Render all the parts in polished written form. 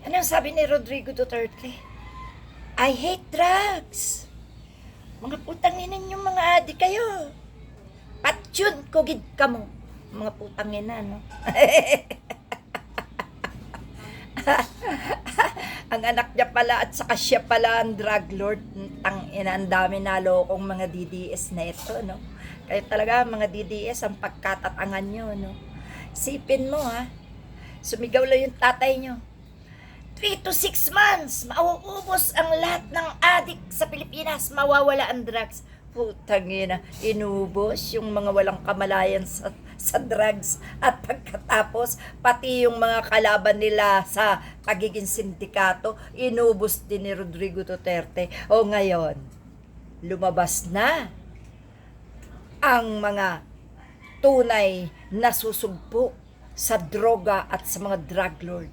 Anong sabi ni Rodrigo Duterte? I hate drugs. Mga putang ina yung mga adik kayo. Patyun kugid ka mo. Mga putang ina, no? Ang anak niya pala at saka siya pala ang drug lord. Tang ina, ang dami nalokong mga DDS na ito, no? Kaya talaga mga DDS ang pagkatatangan nyo, no? Sipin mo, ha? Sumigaw lang yung tatay nyo. 3 to 6 months, mauubos ang lahat ng adik sa Pilipinas, mawawala ang drugs. Putang ina, inubos yung mga walang kamalayan sa drugs at pagkatapos, pati yung mga kalaban nila sa pagiging sindikato, inubos din ni Rodrigo Duterte. O ngayon, lumabas na ang mga tunay na susugpo sa droga at sa mga drug lord.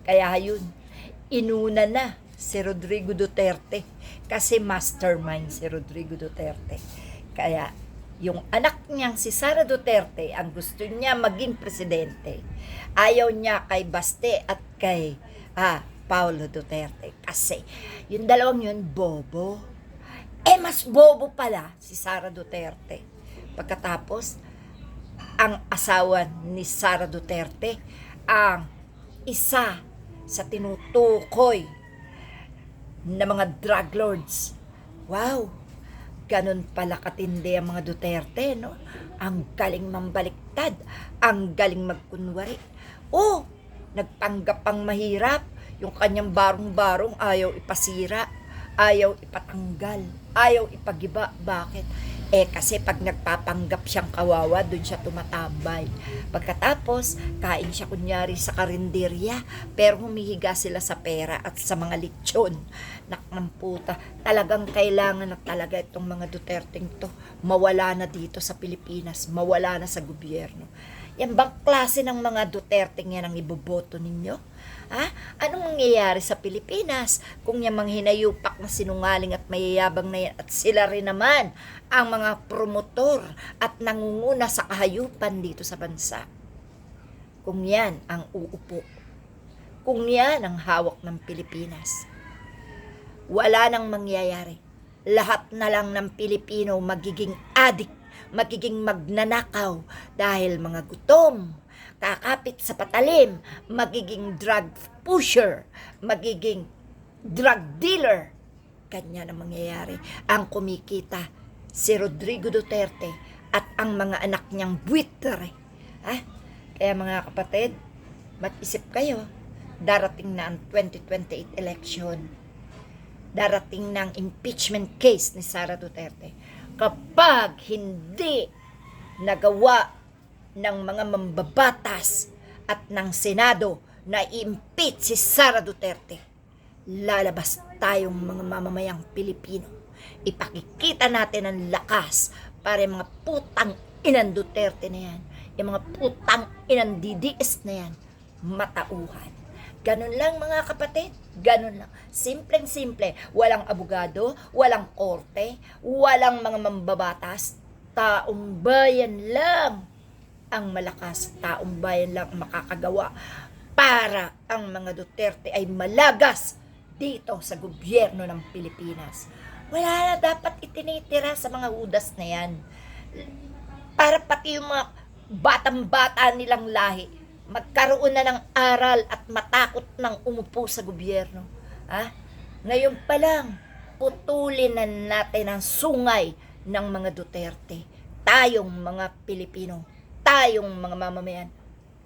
Kaya yun, inuna na si Rodrigo Duterte kasi mastermind si Rodrigo Duterte. Kaya yung anak niyang si Sara Duterte ang gusto niya maging presidente. Ayaw niya kay Baste at kay Paulo Duterte kasi yung dalawang yun bobo. Mas bobo pala si Sara Duterte. Pagkatapos, ang asawa ni Sara Duterte ang isa sa tinutukoy na mga drug lords. Wow! Ganun pala katindi ang mga Duterte, no? Ang galing mambaliktad, ang galing magkunwari. Nagpanggap ang mahirap, yung kanyang barong-barong ayaw ipasira, ayaw ipatanggal, ayaw ipagiba. Bakit? Kasi pag nagpapanggap siyang kawawa, dun siya tumatambay. Pagkatapos, kain siya kunyari sa karinderya, pero humihiga sila sa pera at sa mga lechon. Naknang puta, talagang kailangan na talaga itong mga Duterteng to mawala na dito sa Pilipinas, mawala na sa gobyerno. Yan bang klase ng mga Duterteng yan ang iboboto ninyo? Anong mangyayari sa Pilipinas kung yung mga hinayupak na sinungaling at mayayabang na yan at sila rin naman ang mga promotor at nangunguna sa kahayupan dito sa bansa? Kung yan ang uupo, kung yan ang hawak ng Pilipinas, wala nang mangyayari. Lahat na lang ng Pilipino magiging addict, magiging magnanakaw dahil mga gutom, kakapit sa patalim, magiging drug pusher, magiging drug dealer. Kanya na mangyayari. Ang kumikita si Rodrigo Duterte at ang mga anak niyang buitre. Kaya mga kapatid, mag-isip kayo. Darating na ang 2028 election. Darating na ang impeachment case ni Sara Duterte. Kapag hindi nagawa ng mga mambabatas at ng Senado na i-impeach si Sara Duterte, lalabas tayong mga mamamayang Pilipino. Ipakikita natin ang lakas para yung mga putang inang Duterte na yan, yung mga putang inang DDS na yan, matauhan. Ganun lang mga kapatid, ganun lang. Simpleng-simple, walang abogado, walang korte, walang mga mambabatas, taong bayan lang ang malakas, taong bayan lang makakagawa para ang mga Duterte ay malagas dito sa gobyerno ng Pilipinas. Wala na dapat itinitira sa mga hudas na yan. Para pati yung mga batang-bata nilang lahi, magkaroon na ng aral at matakot ng umupo sa gobyerno. Ngayon pa lang, putulin na natin ang sungay ng mga Duterte. Tayong mga Pilipino, tayong mga mamamayan,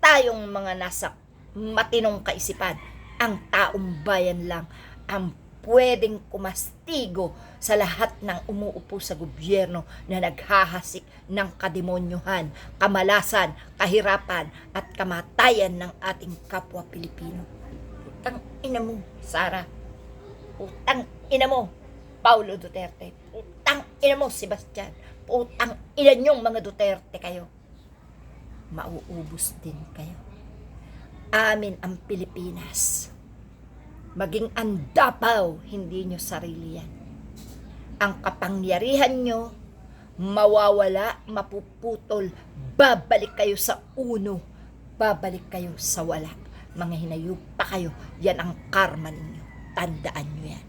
tayong mga nasa matinong kaisipan, ang taong bayan lang ang pwedeng kumastigo sa lahat ng umuupo sa gobyerno na naghahasik ng kademonyuhan, kamalasan, kahirapan at kamatayan ng ating kapwa Pilipino. Putang ina mo, Sara. Putang ina mo, Paulo Duterte. Putang ina mo, Sebastian. Putang ina nyong mga Duterte kayo. Mauubos din kayo. Amin ang Pilipinas. Maging andapaw, hindi nyo sarili yan. Ang kapangyarihan nyo, mawawala, mapuputol, babalik kayo sa uno, babalik kayo sa wala. mga hinayup pa kayo. Yan ang karma ninyo. Tandaan nyo yan.